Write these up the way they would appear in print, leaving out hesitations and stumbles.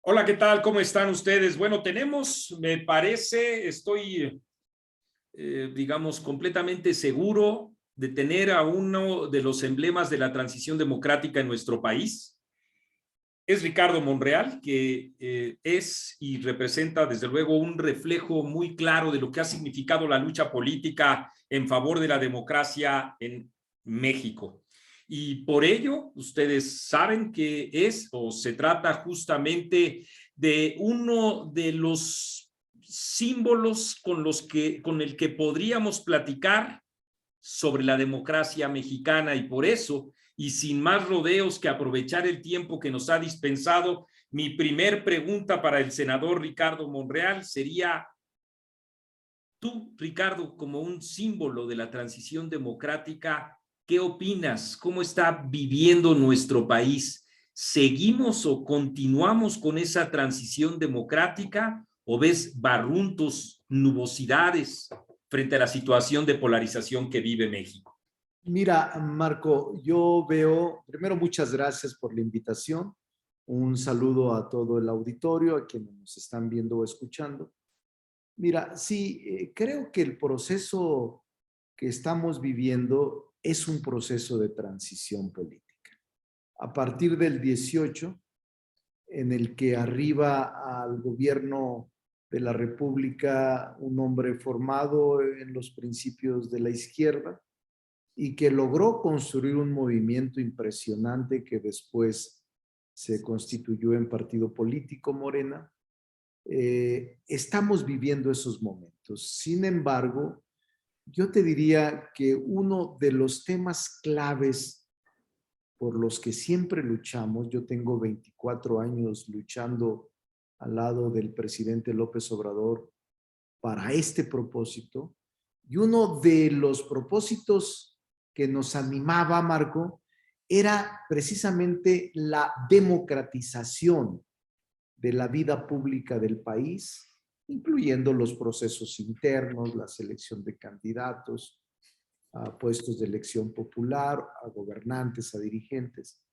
Hola, ¿qué tal? ¿Cómo están ustedes? Bueno, tenemos, me parece, estoy, digamos, completamente seguro de tener a uno de los emblemas de la transición democrática en nuestro país. Es Ricardo Monreal, que es y representa, desde luego, un reflejo muy claro de lo que ha significado la lucha política en favor de la democracia en México. Y por ello, ustedes saben que es o se trata justamente de uno de los símbolos con el que podríamos platicar sobre la democracia mexicana, y por eso, y sin más rodeos que aprovechar el tiempo que nos ha dispensado, mi primer pregunta para el senador Ricardo Monreal sería: tú, Ricardo, como un símbolo de la transición democrática, ¿qué opinas? ¿Cómo está viviendo nuestro país? ¿Seguimos o continuamos con esa transición democrática o ves barruntos, nubosidades frente a la situación de polarización que vive México? Mira, Marco, yo veo, primero muchas gracias por la invitación, un saludo a todo el auditorio, a quienes nos están viendo o escuchando. Mira, sí, creo que el proceso que estamos viviendo es un proceso de transición política. A partir del 18, en el que arriba al gobierno de la República un hombre formado en los principios de la izquierda, y que logró construir un movimiento impresionante que después se constituyó en partido político Morena. Estamos viviendo esos momentos. Sin embargo, yo te diría que uno de los temas claves por los que siempre luchamos, yo tengo 24 años luchando al lado del presidente López Obrador para este propósito, y uno de los propósitos que nos animaba, Marco, era precisamente la democratización de la vida pública del país, incluyendo los procesos internos, la selección de candidatos a puestos de elección popular, a gobernantes, a dirigentes,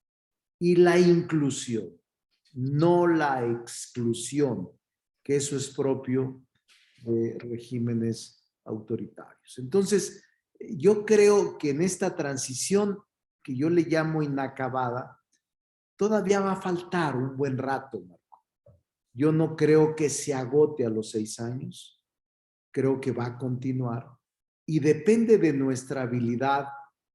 y la inclusión, no la exclusión, que eso es propio de regímenes autoritarios. Entonces, yo creo que en esta transición que yo le llamo inacabada, todavía va a faltar un buen rato, Marco. Yo no creo que se agote a los 6 años, creo que va a continuar y depende de nuestra habilidad,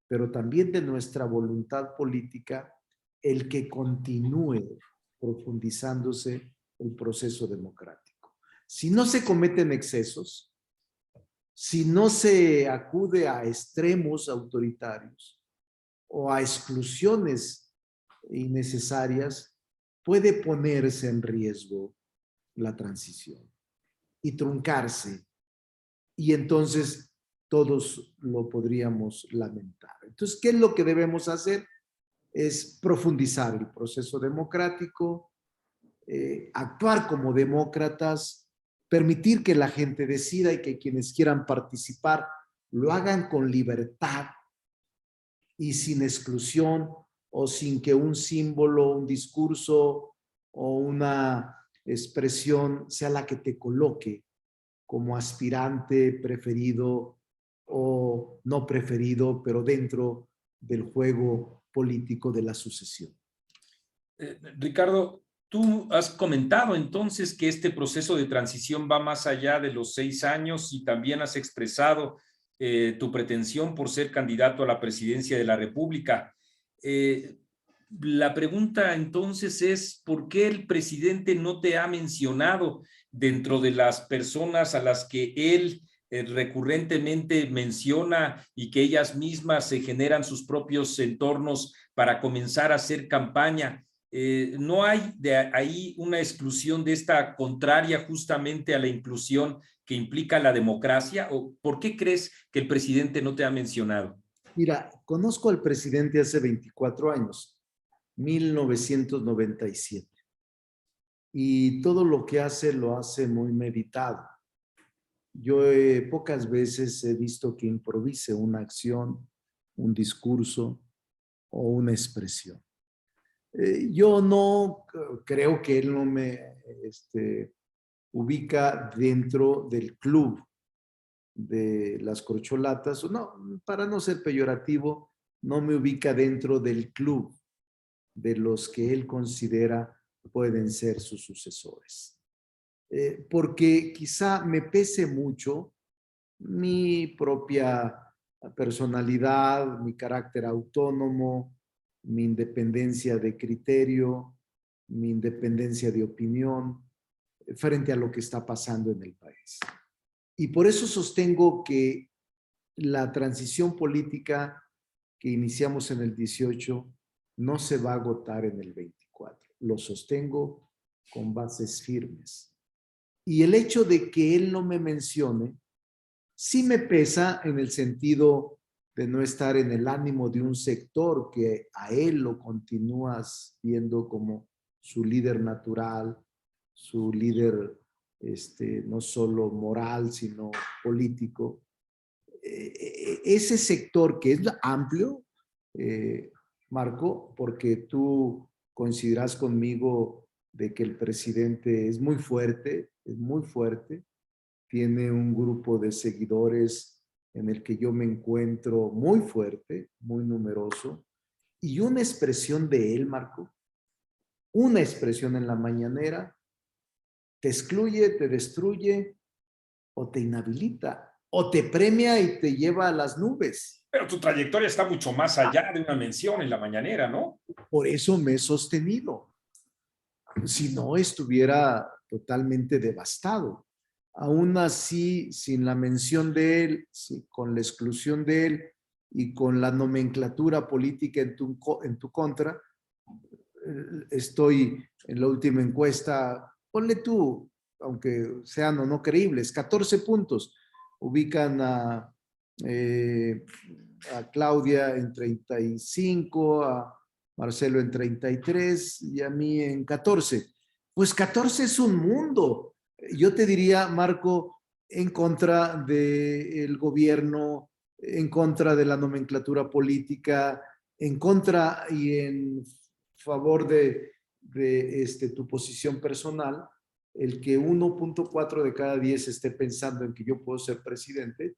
pero también de nuestra voluntad política, el que continúe profundizándose el proceso democrático. Si no se cometen excesos, si no se acude a extremos autoritarios o a exclusiones innecesarias, puede ponerse en riesgo la transición y truncarse. Y entonces todos lo podríamos lamentar. Entonces, ¿qué es lo que debemos hacer? Es profundizar el proceso democrático, actuar como demócratas, permitir que la gente decida y que quienes quieran participar lo hagan con libertad y sin exclusión o sin que un símbolo, un discurso o una expresión sea la que te coloque como aspirante preferido o no preferido, pero dentro del juego político de la sucesión. Ricardo, tú has comentado entonces que este proceso de transición va más allá de los 6 años y también has expresado tu pretensión por ser candidato a la presidencia de la República. Eh, la pregunta entonces es: ¿por qué el presidente no te ha mencionado dentro de las personas a las que él recurrentemente menciona y que ellas mismas se generan sus propios entornos para comenzar a hacer campaña? ¿No hay de ahí una exclusión de esta contraria justamente a la inclusión que implica la democracia? ¿O por qué crees que el presidente no te ha mencionado? Mira, conozco al presidente hace 24 años, 1997, y todo lo que hace lo hace muy meditado. Yo pocas veces he visto que improvise una acción, un discurso o una expresión. Yo no creo que él no me ubica dentro del club de las corcholatas. No, para no ser peyorativo, no me ubica dentro del club de los que él considera pueden ser sus sucesores. Porque quizá me pese mucho mi propia personalidad, mi carácter autónomo, mi independencia de criterio, mi independencia de opinión frente a lo que está pasando en el país. Y por eso sostengo que la transición política que iniciamos en el 18 no se va a agotar en el 24. Lo sostengo con bases firmes. Y el hecho de que él no me mencione sí me pesa en el sentido de no estar en el ánimo de un sector que a él lo continúas viendo como su líder natural, su líder no solo moral, sino político. Ese sector que es amplio, Marco, porque tú coincidirás conmigo de que el presidente es muy fuerte, tiene un grupo de seguidores en el que yo me encuentro muy fuerte, muy numeroso, y una expresión de él, Marco, una expresión en la mañanera, te excluye, te destruye o te inhabilita o te premia y te lleva a las nubes. Pero tu trayectoria está mucho más allá de una mención en la mañanera, ¿no? Por eso me he sostenido. Si no, estuviera totalmente devastado. Aún así, sin la mención de él, con la exclusión de él y con la nomenclatura política en tu contra, estoy en la última encuesta, ponle tú, aunque sean o no creíbles, 14 puntos. Ubican a Claudia en 35, a Marcelo en 33 y a mí en 14. Pues 14 es un mundo. Yo te diría, Marco, en contra del gobierno, en contra de la nomenclatura política, en contra y en favor de tu posición personal, el que 1.4 de cada 10 esté pensando en que yo puedo ser presidente,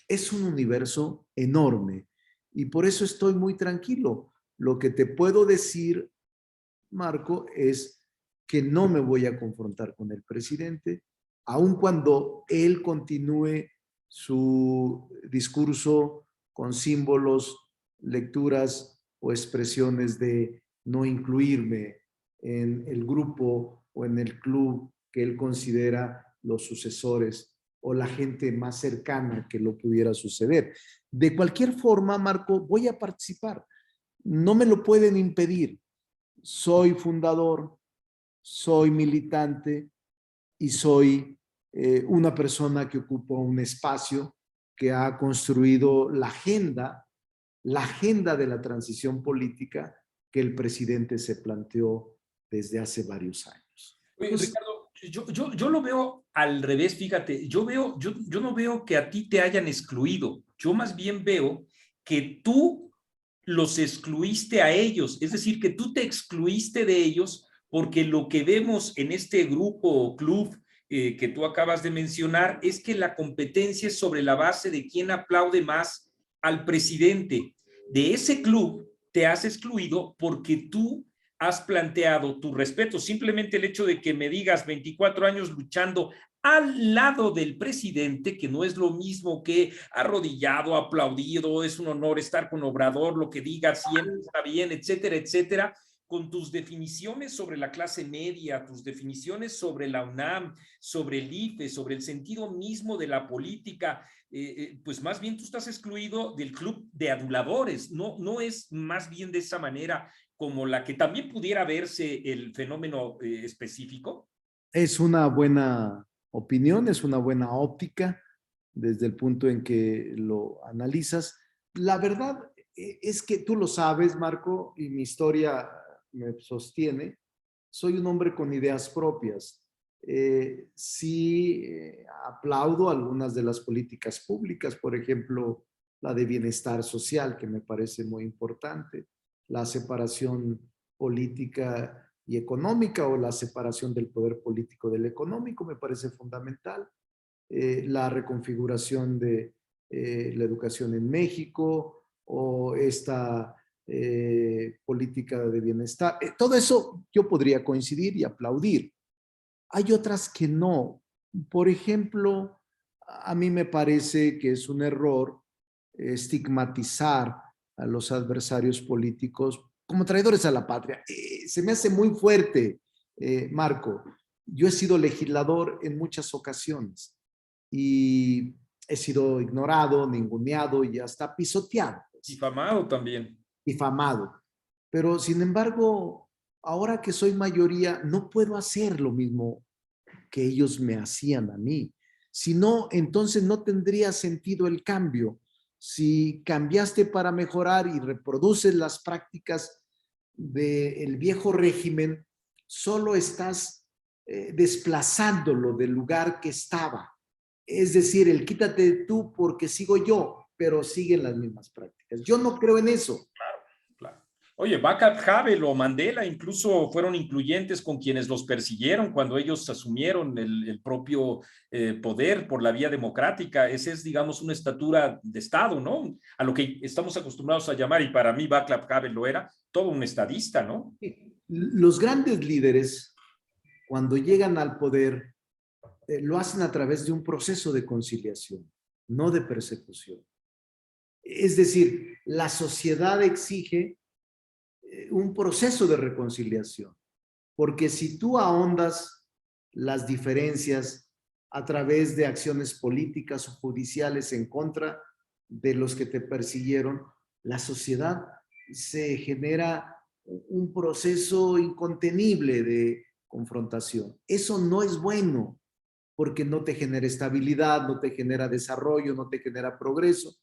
es un universo enorme. Y por eso estoy muy tranquilo. Lo que te puedo decir, Marco, es que no me voy a confrontar con el presidente, aun cuando él continúe su discurso con símbolos, lecturas o expresiones de no incluirme en el grupo o en el club que él considera los sucesores o la gente más cercana que lo pudiera suceder. De cualquier forma, Marco, voy a participar. No me lo pueden impedir. Soy fundador, soy militante y soy una persona que ocupa un espacio que ha construido la agenda de la transición política que el presidente se planteó desde hace varios años. Oye, Ricardo, yo lo veo al revés, fíjate, yo no veo que a ti te hayan excluido, yo más bien veo que tú los excluiste a ellos, es decir, que tú te excluiste de ellos porque lo que vemos en este grupo o club que tú acabas de mencionar es que la competencia es sobre la base de quién aplaude más al presidente. De ese club te has excluido porque tú has planteado tu respeto. Simplemente el hecho de que me digas 24 años luchando al lado del presidente, que no es lo mismo que arrodillado, aplaudido, es un honor estar con Obrador, lo que diga siempre está bien, etcétera, etcétera, con tus definiciones sobre la clase media, tus definiciones sobre la UNAM, sobre el IFE, sobre el sentido mismo de la política, pues más bien tú estás excluido del club de aduladores, no es más bien de esa manera como la que también pudiera verse el fenómeno específico? Es una buena opinión, es una buena óptica desde el punto en que lo analizas. La verdad es que tú lo sabes, Marco, y mi historia me sostiene. Soy un hombre con ideas propias. Sí, aplaudo algunas de las políticas públicas, por ejemplo, la de bienestar social, que me parece muy importante, la separación política y económica, o la separación del poder político del económico, me parece fundamental. La reconfiguración de la educación en México, o esta política de bienestar. Todo eso yo podría coincidir y aplaudir. Hay otras que no. Por ejemplo, a mí me parece que es un error estigmatizar a los adversarios políticos como traidores a la patria. Se me hace muy fuerte, Marco. Yo he sido legislador en muchas ocasiones y he sido ignorado, ninguneado y hasta pisoteado, pues, Difamado también. difamado. Pero sin embargo, ahora que soy mayoría, no puedo hacer lo mismo que ellos me hacían a mí. Si no, entonces no tendría sentido el cambio. Si cambiaste para mejorar y reproduces las prácticas del viejo régimen, solo estás desplazándolo del lugar que estaba. Es decir, el quítate tú porque sigo yo, pero siguen las mismas prácticas. Yo no creo en eso. Claro. Oye, Václav Havel o Mandela incluso fueron incluyentes con quienes los persiguieron cuando ellos asumieron el propio poder por la vía democrática. Esa es, digamos, una estatura de Estado, ¿no? A lo que estamos acostumbrados a llamar, y para mí Václav Havel lo era, todo un estadista, ¿no? Los grandes líderes, cuando llegan al poder, lo hacen a través de un proceso de conciliación, no de persecución. Es decir, la sociedad exige un proceso de reconciliación, porque si tú ahondas las diferencias a través de acciones políticas o judiciales en contra de los que te persiguieron, la sociedad se genera un proceso incontenible de confrontación. Eso no es bueno, porque no te genera estabilidad, no te genera desarrollo, no te genera progreso.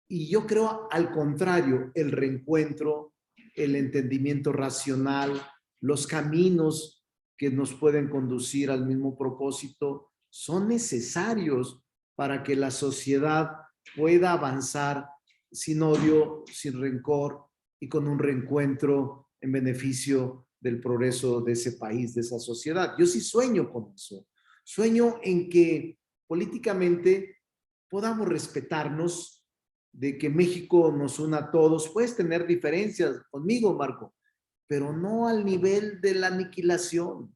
Y yo creo, al contrario, el reencuentro, el entendimiento racional, los caminos que nos pueden conducir al mismo propósito son necesarios para que la sociedad pueda avanzar sin odio, sin rencor y con un reencuentro en beneficio del progreso de ese país, de esa sociedad. Yo sí sueño con eso. Sueño en que políticamente podamos respetarnos, de que México nos una a todos. Puedes tener diferencias conmigo, Marco, pero no al nivel de la aniquilación.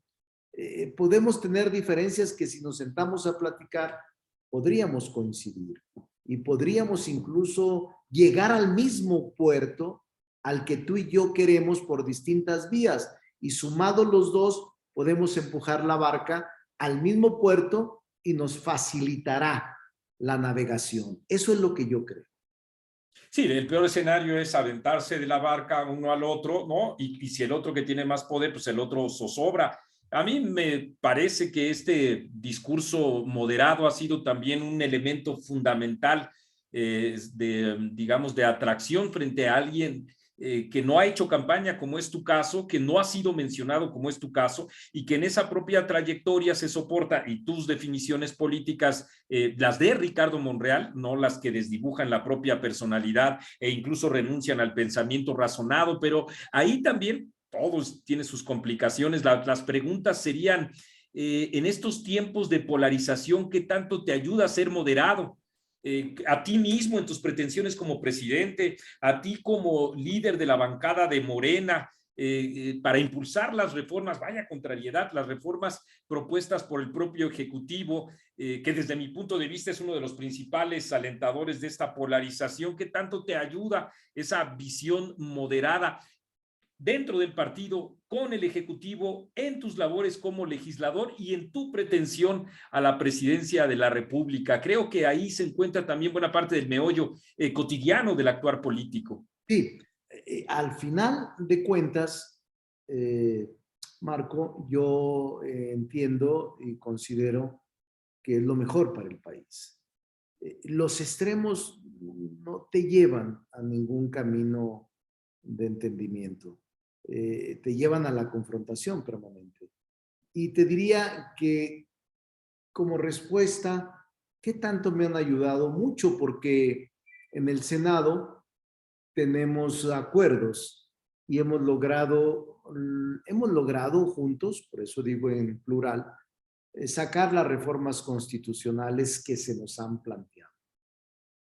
Podemos tener diferencias que, si nos sentamos a platicar, podríamos coincidir y podríamos incluso llegar al mismo puerto al que tú y yo queremos por distintas vías, y sumados los dos podemos empujar la barca al mismo puerto y nos facilitará la navegación. Eso es lo que yo creo. Sí, el peor escenario es aventarse de la barca uno al otro, ¿no? Y si el otro que tiene más poder, pues el otro zozobra. A mí me parece que este discurso moderado ha sido también un elemento fundamental digamos, de atracción frente a alguien que no ha hecho campaña, como es tu caso, que no ha sido mencionado, como es tu caso, y que en esa propia trayectoria se soporta, y tus definiciones políticas, las de Ricardo Monreal, no las que desdibujan la propia personalidad e incluso renuncian al pensamiento razonado, pero ahí también todos tienen sus complicaciones. Las preguntas serían, en estos tiempos de polarización, ¿qué tanto te ayuda a ser moderado? A ti mismo en tus pretensiones como presidente, a ti como líder de la bancada de Morena, para impulsar las reformas, vaya contrariedad, las reformas propuestas por el propio Ejecutivo, que desde mi punto de vista es uno de los principales alentadores de esta polarización. ¿Qué tanto te ayuda esa visión moderada dentro del partido, con el Ejecutivo, en tus labores como legislador y en tu pretensión a la presidencia de la República? Creo que ahí se encuentra también buena parte del meollo cotidiano del actuar político. Sí, al final de cuentas, Marco, yo entiendo y considero que es lo mejor para el país. Los extremos no te llevan a ningún camino de entendimiento, te llevan a la confrontación permanente. Y te diría que, como respuesta, ¿qué tanto me han ayudado? Mucho, porque en el Senado tenemos acuerdos y hemos logrado juntos, por eso digo en plural, sacar las reformas constitucionales que se nos han planteado.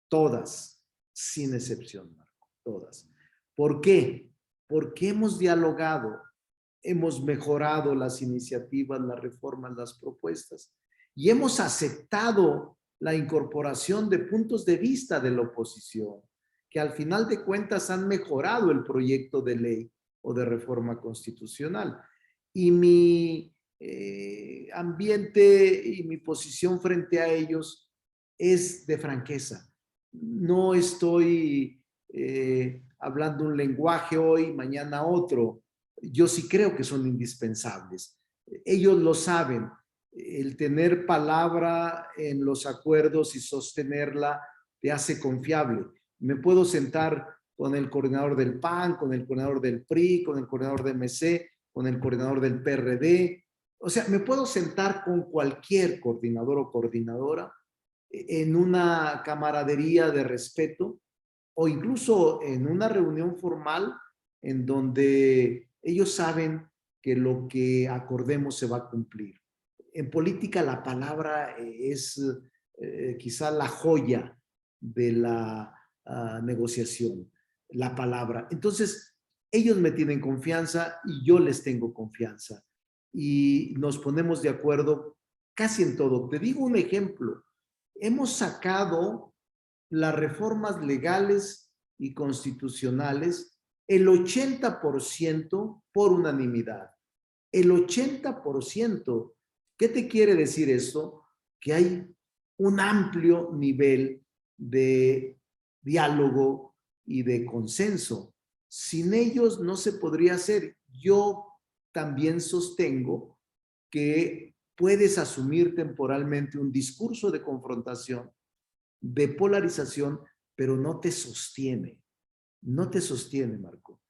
Todas, sin excepción, Marco, todas. ¿Por qué? Porque hemos dialogado, hemos mejorado las iniciativas, las reformas, las propuestas y hemos aceptado la incorporación de puntos de vista de la oposición, que al final de cuentas han mejorado el proyecto de ley o de reforma constitucional. Y mi ambiente y mi posición frente a ellos es de franqueza. No estoy hablando un lenguaje hoy, mañana otro. Yo sí creo que son indispensables. Ellos lo saben. El tener palabra en los acuerdos y sostenerla te hace confiable. Me puedo sentar con el coordinador del PAN, con el coordinador del PRI, con el coordinador de MC, con el coordinador del PRD. O sea, me puedo sentar con cualquier coordinador o coordinadora en una camaradería de respeto o incluso en una reunión formal en donde ellos saben que lo que acordemos se va a cumplir. En política la palabra es quizá la joya de la negociación, la palabra. Entonces, ellos me tienen confianza y yo les tengo confianza. Y nos ponemos de acuerdo casi en todo. Te digo un ejemplo. Hemos sacado las reformas legales y constitucionales el 80% por unanimidad. El 80%. ¿Qué te quiere decir esto? Que hay un amplio nivel de diálogo y de consenso. Sin ellos no se podría hacer. Yo también sostengo que puedes asumir temporalmente un discurso de confrontación, de polarización, pero no te sostiene. No te sostiene, Marco.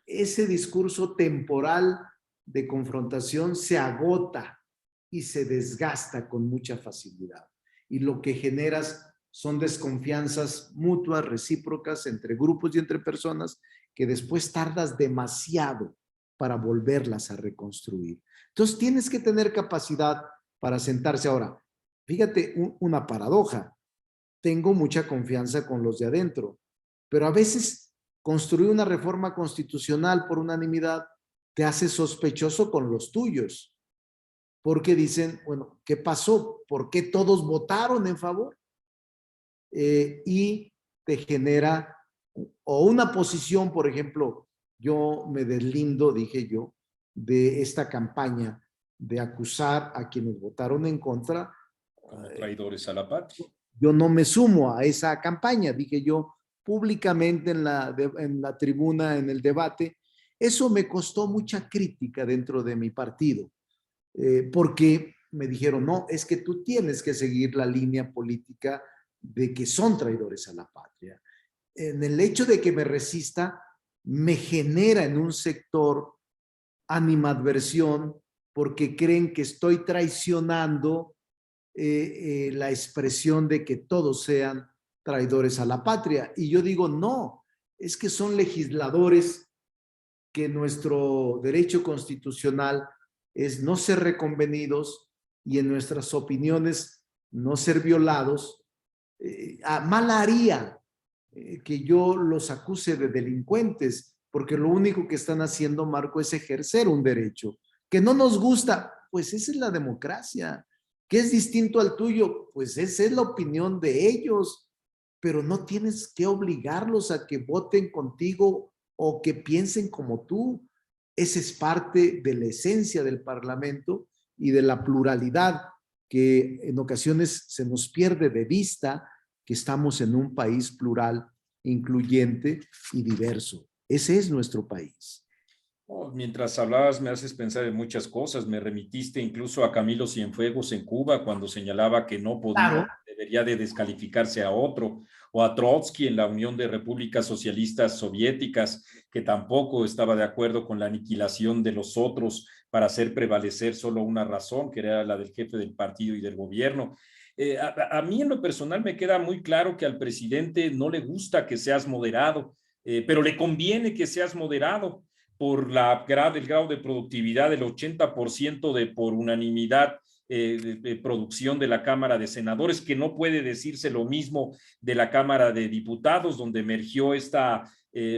Ese discurso temporal de confrontación se agota y se desgasta con mucha facilidad. Y lo que generas son desconfianzas mutuas, recíprocas entre grupos y entre personas que después tardas demasiado para volverlas a reconstruir. Entonces tienes que tener capacidad para sentarse. Ahora, fíjate una paradoja. Tengo mucha confianza con los de adentro, pero a veces construir una reforma constitucional por unanimidad te hace sospechoso con los tuyos, porque dicen, bueno, ¿qué pasó? ¿Por qué todos votaron en favor? Y te genera o una posición, por ejemplo, yo me deslindo, dije yo, de esta campaña de acusar a quienes votaron en contra como traidores a la patria. Yo no me sumo a esa campaña, dije yo públicamente en la tribuna, en el debate. Eso me costó mucha crítica dentro de mi partido, porque me dijeron, no, es que tú tienes que seguir la línea política de que son traidores a la patria. En el hecho de que me resista, me genera en un sector animadversión porque creen que estoy traicionando la expresión de que todos sean traidores a la patria. Y yo digo, no, es que son legisladores que nuestro derecho constitucional es no ser reconvenidos y en nuestras opiniones no ser violados. Mal haría que yo los acuse de delincuentes, porque lo único que están haciendo, Marco, es ejercer un derecho. Que no nos gusta, pues esa es la democracia. ¿Qué es distinto al tuyo? Pues esa es la opinión de ellos, pero no tienes que obligarlos a que voten contigo o que piensen como tú. Esa es parte de la esencia del Parlamento y de la pluralidad que en ocasiones se nos pierde de vista que estamos en un país plural, incluyente y diverso. Ese es nuestro país. Oh, mientras hablabas me haces pensar en muchas cosas. Me remitiste incluso a Camilo Cienfuegos en Cuba cuando señalaba que no podía, Claro. debería de descalificarse a otro, o a Trotsky en la Unión de Repúblicas Socialistas Soviéticas, que tampoco estaba de acuerdo con la aniquilación de los otros para hacer prevalecer solo una razón, que era la del jefe del partido y del gobierno. A mí en lo personal me queda muy claro que al presidente no le gusta que seas moderado, pero le conviene que seas moderado, por el grado de productividad del 80% por unanimidad de producción de la Cámara de Senadores, que no puede decirse lo mismo de la Cámara de Diputados, donde emergió esta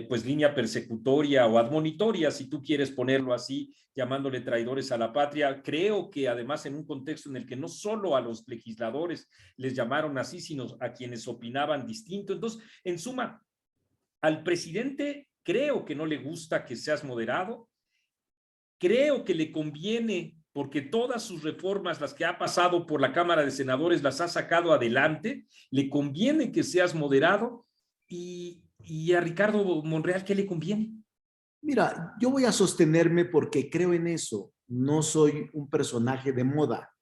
pues línea persecutoria o admonitoria, si tú quieres ponerlo así, llamándole traidores a la patria. Creo que además en un contexto en el que no solo a los legisladores les llamaron así, sino a quienes opinaban distinto. Entonces, en suma, al presidente creo que no le gusta que seas moderado, creo que le conviene porque todas sus reformas, las que ha pasado por la Cámara de Senadores, las ha sacado adelante, le conviene que seas moderado y a Ricardo Monreal, ¿qué le conviene? Mira, yo voy a sostenerme porque creo en eso. No soy un personaje de moda.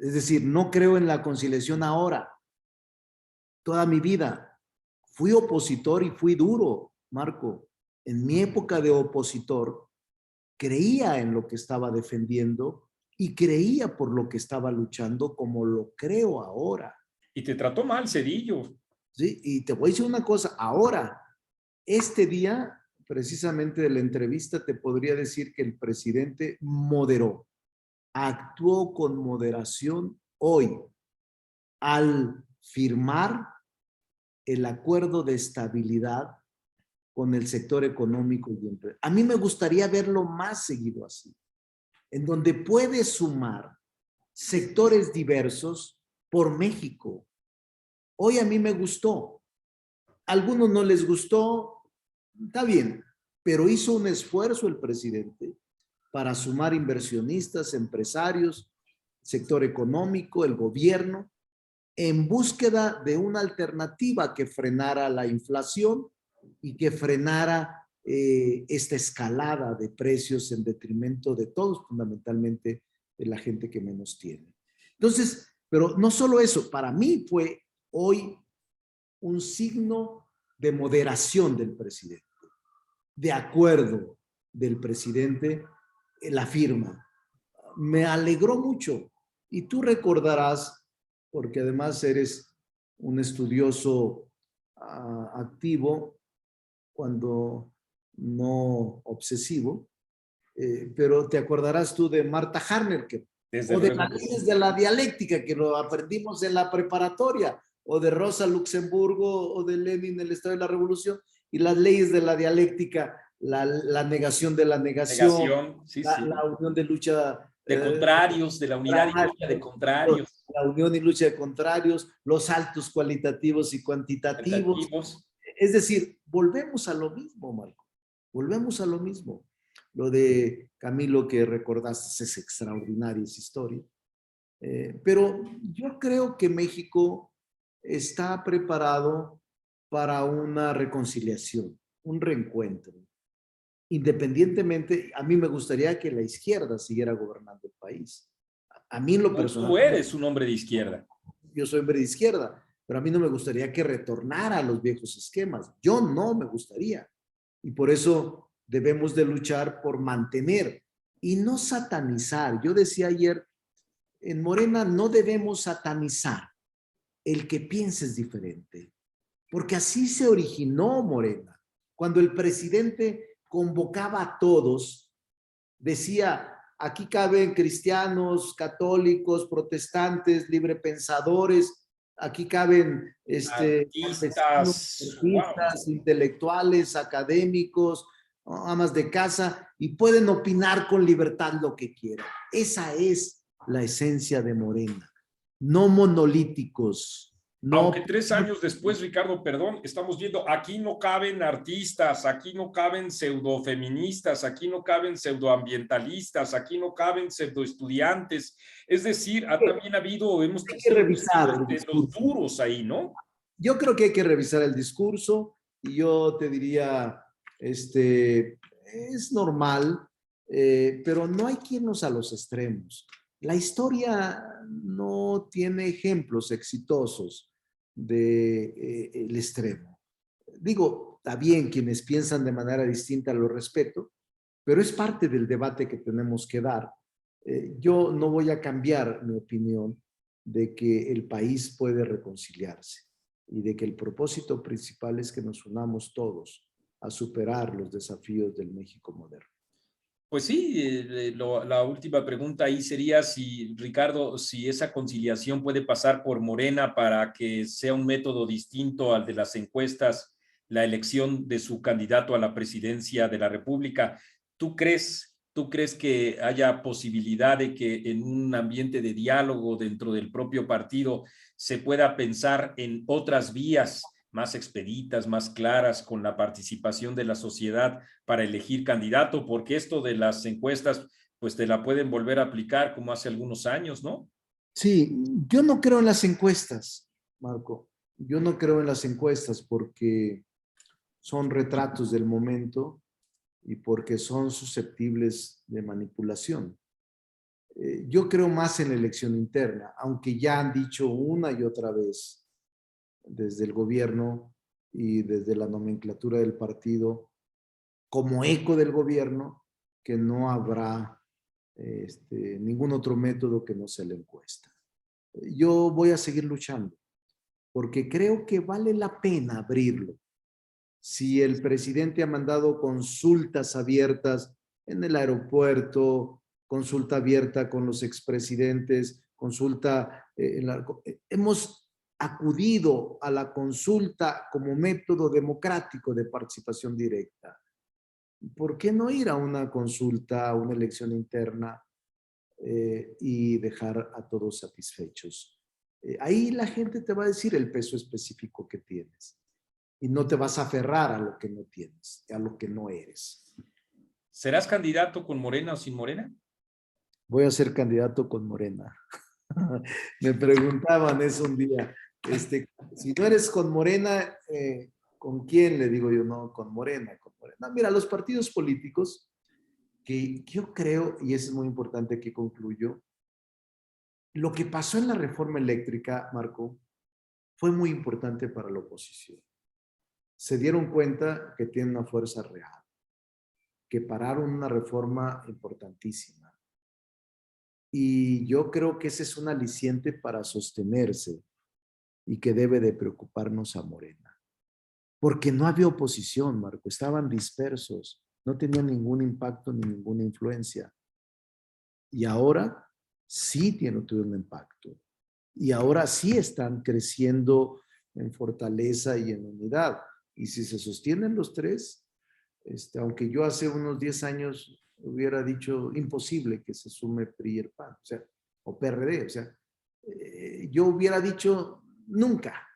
Es decir, no creo en la conciliación ahora. Toda mi vida fui opositor y fui duro, Marco. En mi época de opositor, creía en lo que estaba defendiendo y creía por lo que estaba luchando como lo creo ahora. Y te trató mal, Cedillo. ¿Sí? Y te voy a decir una cosa, ahora, este día, precisamente de la entrevista, te podría decir que el presidente moderó, actuó con moderación hoy al firmar el acuerdo de estabilidad con el sector económico y empresarial. A mí me gustaría verlo más seguido así, en donde puede sumar sectores diversos por México. Hoy a mí me gustó. A algunos no les gustó, está bien, pero hizo un esfuerzo el presidente para sumar inversionistas, empresarios, sector económico, el gobierno, en búsqueda de una alternativa que frenara la inflación y que frenara esta escalada de precios en detrimento de todos, fundamentalmente de la gente que menos tiene. Entonces, pero no solo eso, para mí fue hoy un signo de moderación del presidente, de acuerdo del presidente, la firma. Me alegró mucho y tú recordarás, porque además eres un estudioso activo, cuando no obsesivo, pero te acordarás tú de Marta Harnecker, Desde o de luego las que sí. leyes de la dialéctica que lo aprendimos en la preparatoria, o de Rosa Luxemburgo, o de Lenin, el Estado de la Revolución, y las leyes de la dialéctica, la negación de la negación, Negación, sí, sí. la unión de lucha De contrarios, de la unidad y lucha de contrarios. la unión y lucha de contrarios, los saltos cualitativos y cuantitativos. Tentativos. Es decir, volvemos a lo mismo, Marco. Volvemos a lo mismo. Lo de Camilo que recordaste es extraordinaria esa historia. Pero yo creo que México está preparado para una reconciliación, un reencuentro. Independientemente, a mí me gustaría que la izquierda siguiera gobernando el país. A mí en lo No, personal, tú eres un hombre de izquierda. yo soy hombre de izquierda, pero a mí no me gustaría que retornara a los viejos esquemas. Yo no me gustaría. Y por eso debemos de luchar por mantener y no satanizar. Yo decía ayer, en Morena no debemos satanizar el que pienses diferente, porque así se originó Morena. Cuando el presidente convocaba a todos, decía, aquí caben cristianos, católicos, protestantes, librepensadores, aquí caben campesinos, Artistas, wow. artistas, intelectuales, académicos, amas de casa, y pueden opinar con libertad lo que quieran. Esa es la esencia de Morena. No monolíticos, Aunque no. 3 años después, Ricardo, perdón, estamos viendo, aquí no caben artistas, aquí no caben pseudofeministas, aquí no caben pseudoambientalistas, aquí no caben pseudoestudiantes. Es decir, también ha habido, hemos Hay que revisar el de los discurso. duros ahí, ¿no? Yo creo que hay que revisar el discurso y yo te diría, es normal, pero no hay que irnos a los extremos. La historia no tiene ejemplos exitosos del extremo. Digo, está bien, quienes piensan de manera distinta lo respeto, pero es parte del debate que tenemos que dar. Yo no voy a cambiar mi opinión de que el país puede reconciliarse y de que el propósito principal es que nos unamos todos a superar los desafíos del México moderno. Pues sí, la última pregunta ahí sería si, Ricardo, si esa conciliación puede pasar por Morena para que sea un método distinto al de las encuestas, la elección de su candidato a la presidencia de la República. ¿Tú crees que haya posibilidad de que en un ambiente de diálogo dentro del propio partido se pueda pensar en otras vías más expeditas, más claras, con la participación de la sociedad para elegir candidato? Porque esto de las encuestas, pues te la pueden volver a aplicar como hace algunos años, ¿no? Sí, yo no creo en las encuestas, Marco. Yo no creo en las encuestas porque son retratos del momento y porque son susceptibles de manipulación. Yo creo más en la elección interna, aunque ya han dicho una y otra vez desde el gobierno y desde la nomenclatura del partido, como eco del gobierno, que no habrá ningún otro método que no sea la encuesta. Yo voy a seguir luchando porque creo que vale la pena abrirlo. Si el presidente ha mandado consultas abiertas en el aeropuerto, consulta abierta con los expresidentes, consulta, hemos acudido a la consulta como método democrático de participación directa. ¿Por qué no ir a una consulta, a una elección interna y dejar a todos satisfechos? Ahí la gente te va a decir el peso específico que tienes y no te vas a aferrar a lo que no tienes, a lo que no eres. ¿Serás candidato con Morena o sin Morena? Voy a ser candidato con Morena. Me preguntaban eso un día. Si no eres con Morena, ¿con quién? Le digo yo, no, con Morena, con Morena. Mira, los partidos políticos, que yo creo, y eso es muy importante que concluyo, lo que pasó en la reforma eléctrica, Marco, fue muy importante para la oposición. Se dieron cuenta que tienen una fuerza real, que pararon una reforma importantísima. Y yo creo que ese es un aliciente para sostenerse y que debe de preocuparnos a Morena. Porque no había oposición, Marco, estaban dispersos, no tenían ningún impacto ni ninguna influencia. Y ahora sí tienen un impacto. Y ahora sí están creciendo en fortaleza y en unidad. Y si se sostienen los tres, aunque yo hace unos 10 años hubiera dicho imposible que se sume PRI y el PAN, o sea, o PRD, o sea, yo hubiera dicho nunca.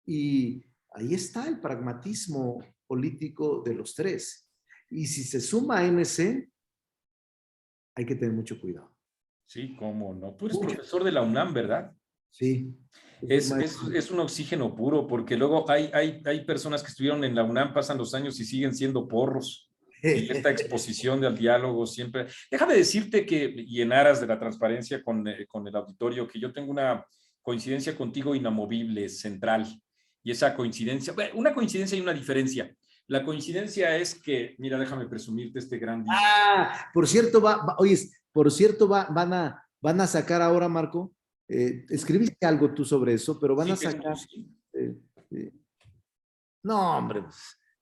Y ahí está el pragmatismo político de los tres. Y si se suma a MC, hay que tener mucho cuidado. Sí, cómo no. Tú eres profesor de la UNAM, ¿verdad? Sí. Es un oxígeno puro, porque luego hay personas que estuvieron en la UNAM, pasan los años y siguen siendo porros. Y esta exposición al diálogo siempre. Déjame decirte que, y en aras de la transparencia con el auditorio, que yo tengo una coincidencia contigo inamovible, central. Y esa coincidencia, una coincidencia y una diferencia. La coincidencia es que, mira, déjame presumirte este gran disco. Por cierto, van a sacar ahora, Marco, escribiste algo tú sobre eso, pero van a sacar. No, hombre,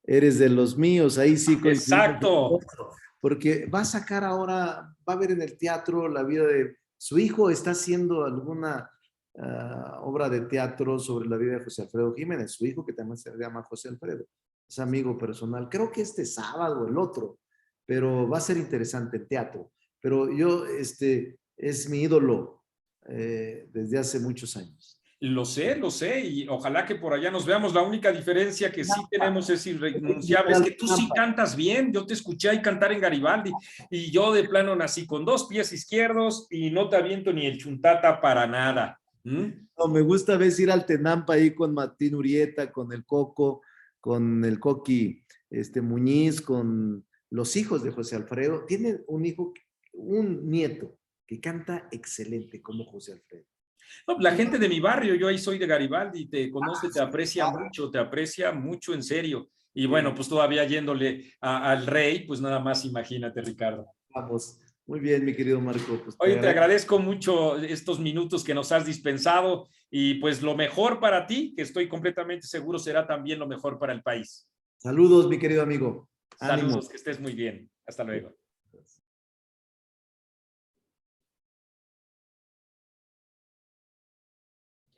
eres de los míos, ahí sí coincidimos. Exacto. Porque va a sacar ahora, va a ver en el teatro la vida de su hijo, está haciendo alguna obra de teatro sobre la vida de José Alfredo Jiménez, su hijo que también se llama José Alfredo, es amigo personal, creo que este sábado o el otro, pero va a ser interesante el teatro. Pero yo, es mi ídolo desde hace muchos años. Lo sé, y ojalá que por allá nos veamos. La única diferencia que sí tenemos es irrenunciable, es que tú sí cantas bien. Yo te escuché ahí cantar en Garibaldi, y yo de plano nací con 2 pies izquierdos y no te aviento ni el chuntata para nada. No, me gusta ir al Tenampa ahí con Martín Urieta, con el Coco, con el Coqui Muñiz, con los hijos de José Alfredo. Tiene un nieto que canta excelente como José Alfredo. No, la gente de mi barrio, yo ahí soy de Garibaldi, te conoce, te aprecia mucho en serio. Y bueno, pues todavía yéndole al rey, pues nada más imagínate, Ricardo. Vamos, muy bien, mi querido Marco. Pues Oye, te agradezco mucho estos minutos que nos has dispensado, y pues lo mejor para ti, que estoy completamente seguro será también lo mejor para el país. Saludos, mi querido amigo. Ánimo. Saludos, que estés muy bien. Hasta luego.